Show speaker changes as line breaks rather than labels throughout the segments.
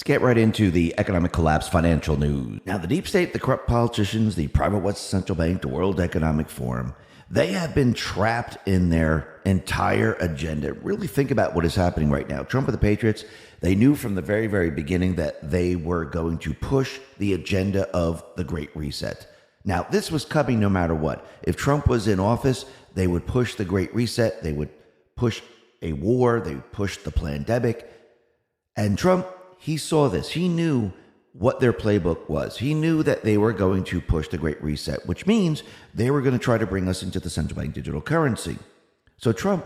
Let's get right into the economic collapse financial news. Now, the deep state, the corrupt politicians, the private West Central Bank, the World Economic Forum, they have been trapped in their entire agenda. Really think about what is happening right now. Trump and the Patriots, they knew from the very, very beginning that they were going to push the agenda of the Great Reset. Now, this was coming no matter what. If Trump was in office, they would push the Great Reset. They would push a war. They would push the pandemic. And Trump, he saw this. He knew what their playbook was. He knew that they were going to push the Great Reset, which means they were going to try to bring us into the central bank digital currency. So Trump,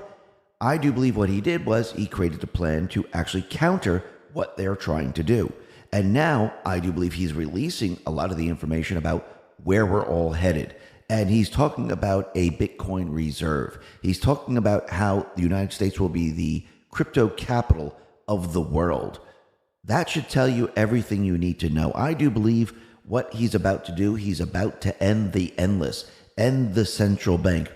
I do believe what he did was he created a plan to actually counter what they're trying to do. And now I do believe he's releasing a lot of the information about where we're all headed. And he's talking about a Bitcoin reserve. He's talking about how the United States will be the crypto capital of the world. That should tell you everything you need to know. I do believe what he's about to do, he's about to end the endless, end the central bank,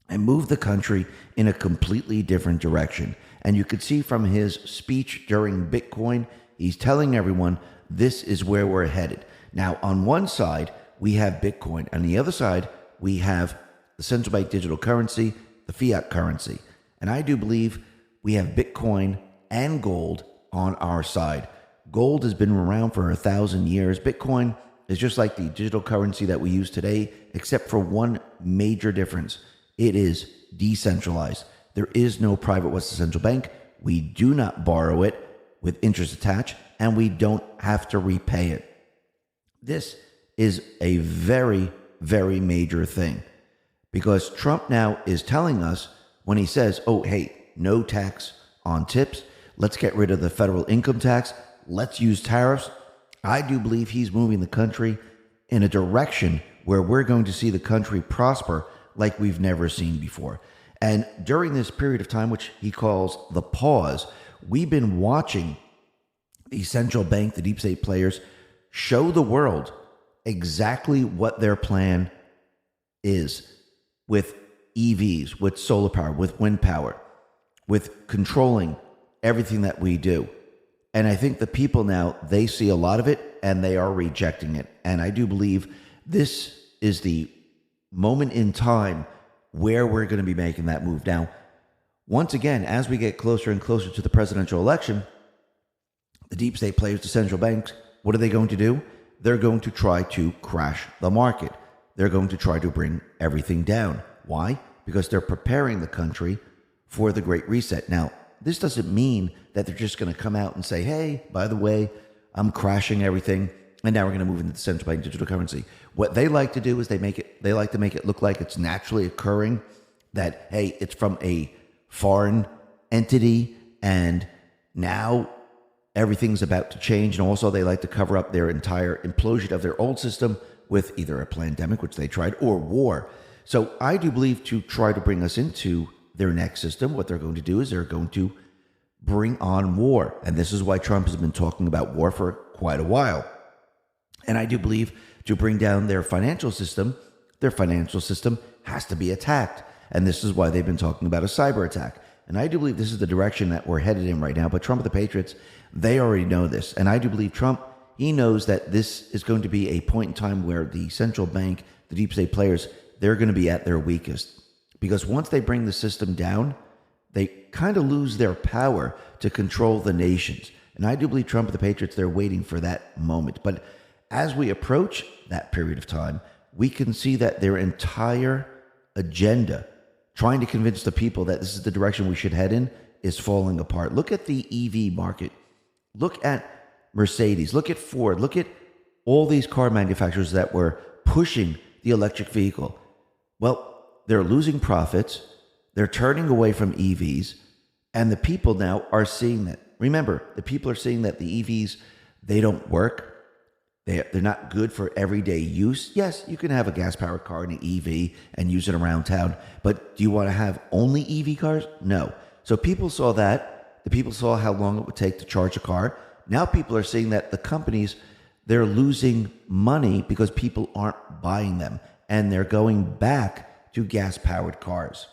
and move the country in a completely different direction. And you could see from his speech during Bitcoin, he's telling everyone this is where we're headed. Now, on one side, we have Bitcoin. On the other side, we have the central bank digital currency, the fiat currency. And I do believe we have Bitcoin and gold on our side. Gold has been around for 1,000 years. Bitcoin is just like the digital currency that we use today, except for one major difference. It is decentralized. There is no private Western central bank. We do not borrow it with interest attached, and we don't have to repay it. This is a very, very major thing because Trump now is telling us when he says, oh, hey, no tax on tips. Let's get rid of the federal income tax. Let's use tariffs. I do believe he's moving the country in a direction where we're going to see the country prosper like we've never seen before. And during this period of time, which he calls the pause, we've been watching the central bank, the deep state players, show the world exactly what their plan is with EVs, with solar power, with wind power, with controlling everything that we do. And I think the people now, they see a lot of it and they are rejecting it. And I do believe this is the moment in time where we're going to be making that move. Now, once again, as we get closer and closer to the presidential election, the deep state players, the central banks, what are they going to do? They're going to try to crash the market. They're going to try to bring everything down. Why? Because they're preparing the country for the Great Reset. Now, this doesn't mean that they're just going to come out and say, hey, by the way, I'm crashing everything, and now we're going to move into the central bank digital currency. What they like to do is they like to make it look like it's naturally occurring, that, hey, it's from a foreign entity, and now everything's about to change. And also they like to cover up their entire implosion of their old system with either a pandemic, which they tried, or war. So I do believe to try to bring us into their next system, what they're going to do is they're going to bring on war. And this is why Trump has been talking about war for quite a while. And I do believe to bring down their financial system has to be attacked. And this is why they've been talking about a cyber attack. And I do believe this is the direction that we're headed in right now. But Trump and the Patriots, they already know this. And I do believe Trump, he knows that this is going to be a point in time where the central bank, the deep state players, they're going to be at their weakest. Because once they bring the system down, they kind of lose their power to control the nations. And I do believe Trump and the Patriots, they're waiting for that moment. But as we approach that period of time, we can see that their entire agenda, trying to convince the people that this is the direction we should head in, is falling apart. Look at the EV market. Look at Mercedes. Look at Ford. Look at all these car manufacturers that were pushing the electric vehicle. Well, they're losing profits. They're turning away from EVs. And the people now are seeing that. Remember, the people are seeing that the EVs, they don't work. They're not good for everyday use. Yes, you can have a gas-powered car and an EV and use it around town. But do you want to have only EV cars? No. So people saw that. The people saw how long it would take to charge a car. Now people are seeing that the companies, they're losing money because people aren't buying them. And they're going back to gas-powered cars.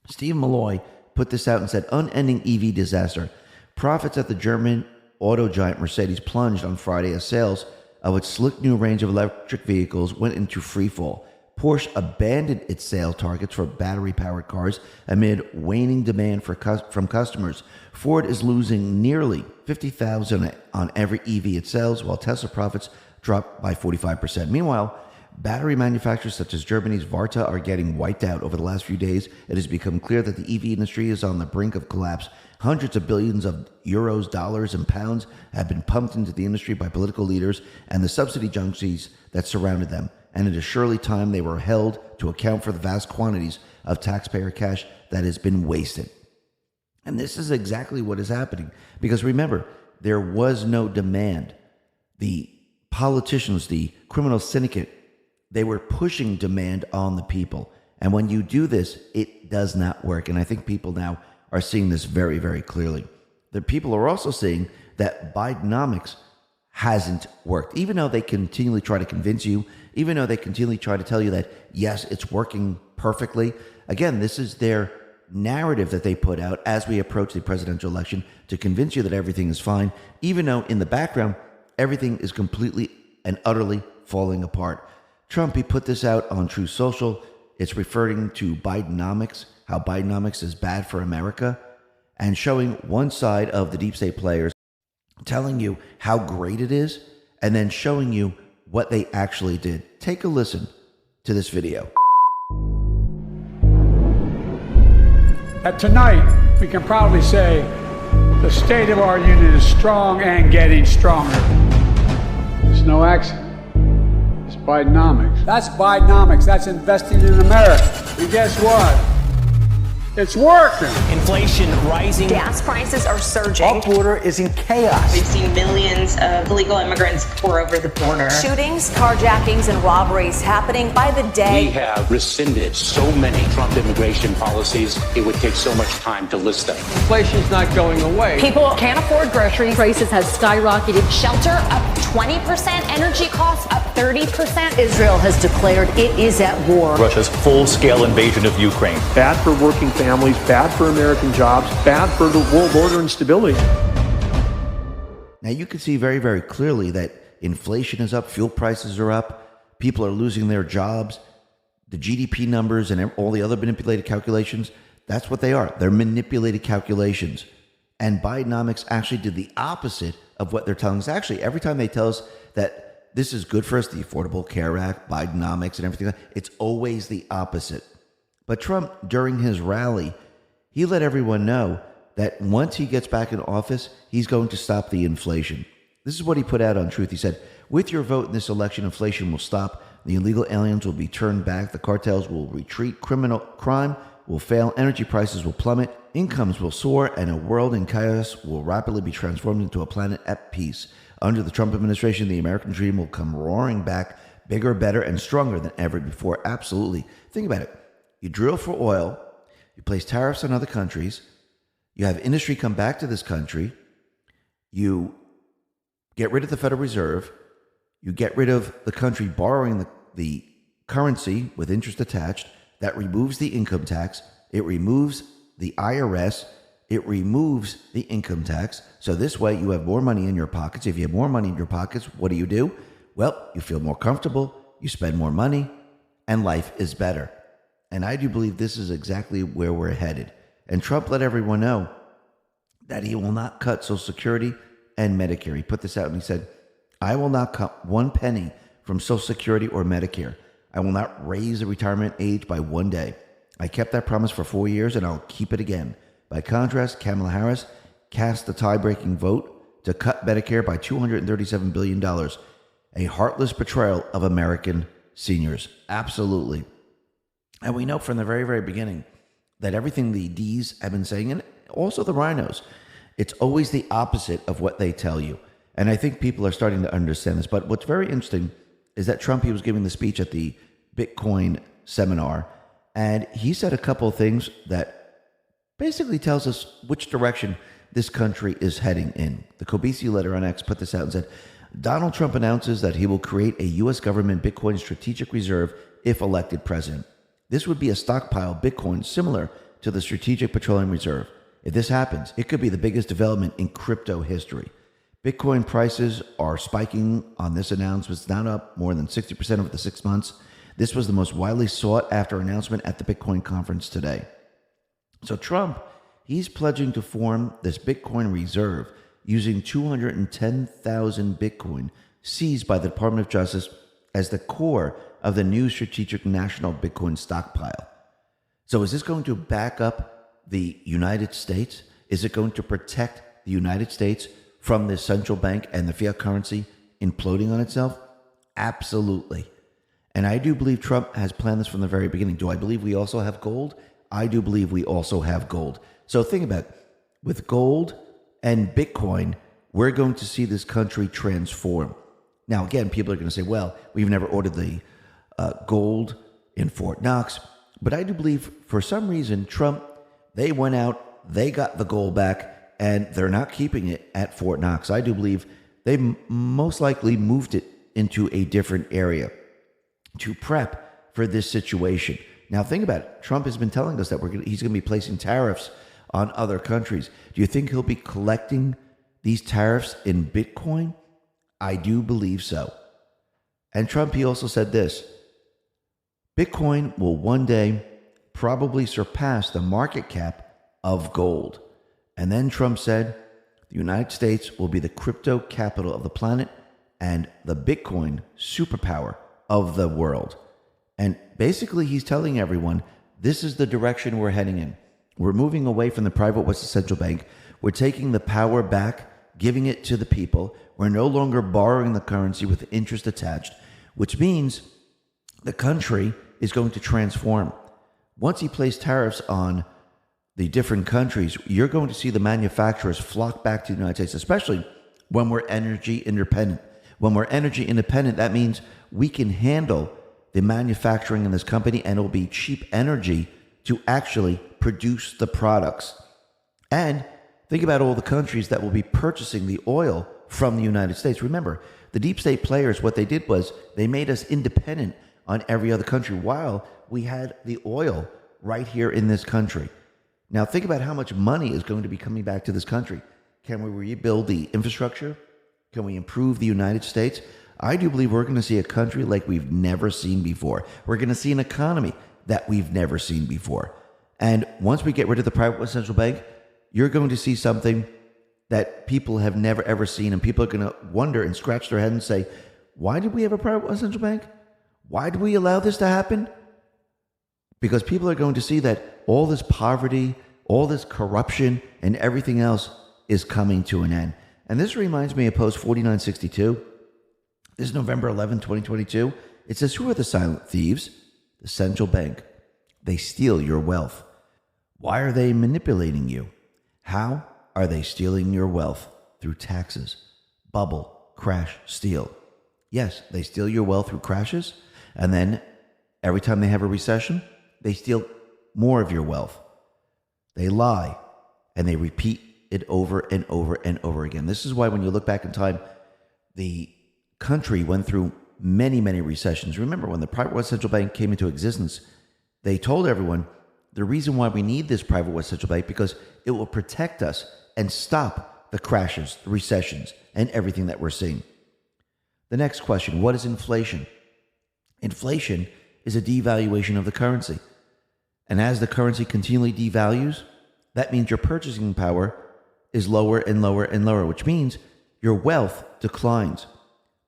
Steve Malloy put this out and said, unending EV disaster. Profits at the German auto giant Mercedes plunged on Friday as sales of its slick new range of electric vehicles went into freefall. Porsche abandoned its sale targets for battery-powered cars amid waning demand from customers. Ford is losing nearly $50,000 on every EV it sells, while Tesla profits dropped by 45%. Meanwhile, battery manufacturers such as Germany's Varta are getting wiped out. Over the last few days, it has become clear that the EV industry is on the brink of collapse. Hundreds of billions of euros, dollars, and pounds have been pumped into the industry by political leaders and the subsidy junkies that surrounded them. And it is surely time they were held to account for the vast quantities of taxpayer cash that has been wasted. And this is exactly what is happening. Because remember, there was no demand. The politicians, the criminal syndicate, they were pushing demand on the people. And when you do this, it does not work. And I think people now are seeing this very, very clearly. The people are also seeing that Bidenomics hasn't worked. Even though they continually try to convince you, even though they continually try to tell you that, yes, it's working perfectly. Again, this is their narrative that they put out as we approach the presidential election to convince you that everything is fine, even though in the background, everything is completely and utterly falling apart. Trump, he put this out on Truth Social. It's referring to Bidenomics, how Bidenomics is bad for America, and showing one side of the deep state players, telling you how great it is, and then showing you what they actually did. Take a listen to this video.
Tonight, we can proudly say the state of our union is strong and getting stronger. It's no accident. It's Bidenomics. That's Bidenomics. That's investing in America. And guess what? It's working.
Inflation rising.
Gas prices are surging.
Our border is in chaos.
We've seen millions of illegal immigrants pour over the border.
Shootings, carjackings, and robberies happening by the day.
We have rescinded so many Trump immigration policies, it would take so much time to list them.
Inflation's not going away.
People can't afford groceries.
Prices have skyrocketed.
Shelter up 20%. Energy costs up 30%.
Israel has declared it is at war.
Russia's full-scale invasion of Ukraine.
Bad for working families, bad for American jobs, bad for the world order and stability.
Now you can see very, very clearly that inflation is up, fuel prices are up, people are losing their jobs, the GDP numbers and all the other manipulated calculations, that's what they are. They're manipulated calculations. And Bidenomics actually did the opposite of what they're telling us. Actually, every time they tell us that this is good for us, the Affordable Care Act, Bidenomics and everything, it's always the opposite. But Trump, during his rally, he let everyone know that once he gets back in office, he's going to stop the inflation. This is what he put out on Truth. He said, with your vote in this election, inflation will stop. The illegal aliens will be turned back. The cartels will retreat. Crime will fail. Energy prices will plummet. Incomes will soar. And a world in chaos will rapidly be transformed into a planet at peace. Under the Trump administration, the American dream will come roaring back, bigger, better, and stronger than ever before. Absolutely. Think about it. You drill for oil, you place tariffs on other countries, you have industry come back to this country, you get rid of the Federal Reserve, you get rid of the country borrowing the currency with interest attached, that removes the income tax, it removes the IRS, it removes the income tax. So this way you have more money in your pockets. If you have more money in your pockets, what do? Well, you feel more comfortable, you spend more money, and life is better. And I do believe this is exactly where we're headed. And Trump let everyone know that he will not cut Social Security and Medicare. He put this out and he said, I will not cut one penny from Social Security or Medicare. I will not raise the retirement age by 1 day. I kept that promise for 4 years and I'll keep it again. By contrast, Kamala Harris cast the tie-breaking vote to cut Medicare by $237 billion. A heartless betrayal of American seniors. Absolutely. And we know from the very, very beginning that everything the D's have been saying, and also the rhinos, it's always the opposite of what they tell you. And I think people are starting to understand this. But what's very interesting is that Trump, he was giving the speech at the Bitcoin seminar, and he said a couple of things that basically tells us which direction this country is heading in. The Kobisi letter on X put this out and said, Donald Trump announces that he will create a U.S. government Bitcoin strategic reserve if elected president. This would be a stockpile of Bitcoin similar to the Strategic Petroleum Reserve. If this happens, it could be the biggest development in crypto history. Bitcoin prices are spiking on this announcement. It's now up more than 60% over the 6 months. This was the most widely sought after announcement at the Bitcoin conference today. So Trump, he's pledging to form this Bitcoin reserve using 210,000 Bitcoin seized by the Department of Justice as the core of the new strategic national Bitcoin stockpile. So is this going to back up the United States? Is it going to protect the United States from the central bank and the fiat currency imploding on itself? Absolutely. And I do believe Trump has planned this from the very beginning. Do I believe we also have gold? I do believe we also have gold. So think about it. With gold and Bitcoin, we're going to see this country transform. Now, again, people are going to say, well, we've never ordered the gold in Fort Knox. But I do believe for some reason, Trump, they went out, they got the gold back, and they're not keeping it at Fort Knox. I do believe they most likely moved it into a different area to prep for this situation. Now, think about it. Trump has been telling us that he's going to be placing tariffs on other countries. Do you think he'll be collecting these tariffs in Bitcoin? I do believe so. And Trump, he also said this: Bitcoin will one day probably surpass the market cap of gold. And then Trump said, the United States will be the crypto capital of the planet and the Bitcoin superpower of the world. And basically, he's telling everyone, this is the direction we're heading in. We're moving away from the private Western central bank. We're taking the power back, giving it to the people. We're no longer borrowing the currency with interest attached, which means the country is going to transform. Once he placed tariffs on the different countries, you're going to see the manufacturers flock back to the United States, especially when we're energy independent. When we're energy independent, that means we can handle the manufacturing in this company, and it'll be cheap energy to actually produce the products. And think about all the countries that will be purchasing the oil from the United States. Remember, the deep state players, what they did was they made us independent on every other country while we had the oil right here in this country. Now, think about how much money is going to be coming back to this country. Can we rebuild the infrastructure? Can we improve the United States? I do believe we're going to see a country like we've never seen before. We're going to see an economy that we've never seen before. And once we get rid of the private central bank, you're going to see something that people have never, ever seen. And people are going to wonder and scratch their head and say, why did we have a private central bank? Why do we allow this to happen? Because people are going to see that all this poverty, all this corruption, and everything else is coming to an end. And this reminds me of Post 4962. This is November 11, 2022. It says, who are the silent thieves? The central bank. They steal your wealth. Why are they manipulating you? How are they stealing your wealth? Through taxes. Bubble, crash, steal. Yes, they steal your wealth through crashes. And then every time they have a recession, they steal more of your wealth. They lie and they repeat it over and over and over again. This is why when you look back in time, the country went through many, many recessions. Remember, when the private West Central Bank came into existence, they told everyone the reason why we need this private West Central Bank because it will protect us and stop the crashes, the recessions, and everything that we're seeing. The next question, what is inflation? Inflation is a devaluation of the currency. And as the currency continually devalues, that means your purchasing power is lower and lower and lower, which means your wealth declines.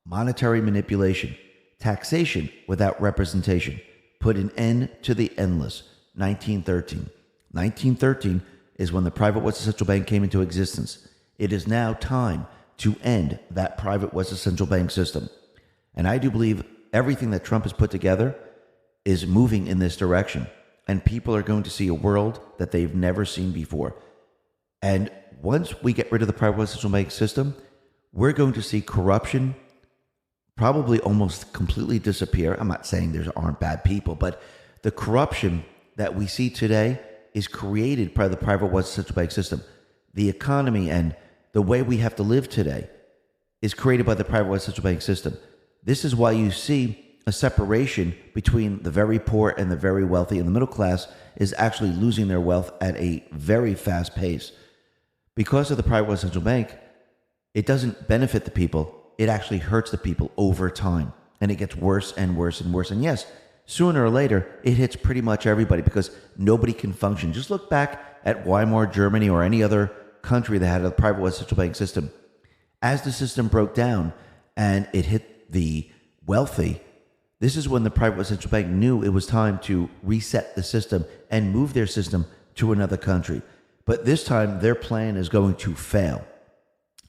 Monetary manipulation, taxation without representation, put an end to the endless. 1913. 1913 is when the private Western Central Bank came into existence. It is now time to end that private Western Central Bank system. And I do believe everything that Trump has put together is moving in this direction. And people are going to see a world that they've never seen before. And once we get rid of the private Western Central Bank system, we're going to see corruption probably almost completely disappear. I'm not saying there aren't bad people, but the corruption that we see today is created by the private Western Central Bank system. The economy and the way we have to live today is created by the private Western Central Bank system. This is why you see a separation between the very poor and the very wealthy, and the middle class is actually losing their wealth at a very fast pace. Because of the private Western Central Bank, it doesn't benefit the people. It actually hurts the people over time. And it gets worse and worse and worse. And yes, sooner or later, it hits pretty much everybody because nobody can function. Just look back at Weimar Germany or any other country that had a private central bank system. As the system broke down and it hit the wealthy, this is when the private central bank knew it was time to reset the system and move their system to another country. But this time, their plan is going to fail.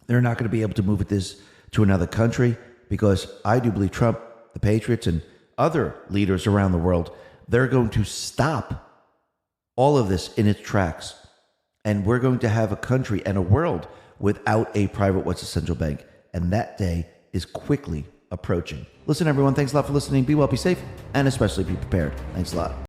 They're not going to be able to move this to another country because I do believe Trump, the Patriots, and other leaders around the world, they're going to stop all of this in its tracks. And we're going to have a country and a world without a private central bank. And that day is quickly approaching. Listen, everyone, thanks a lot for listening. Be well, be safe, and especially be prepared. Thanks a lot.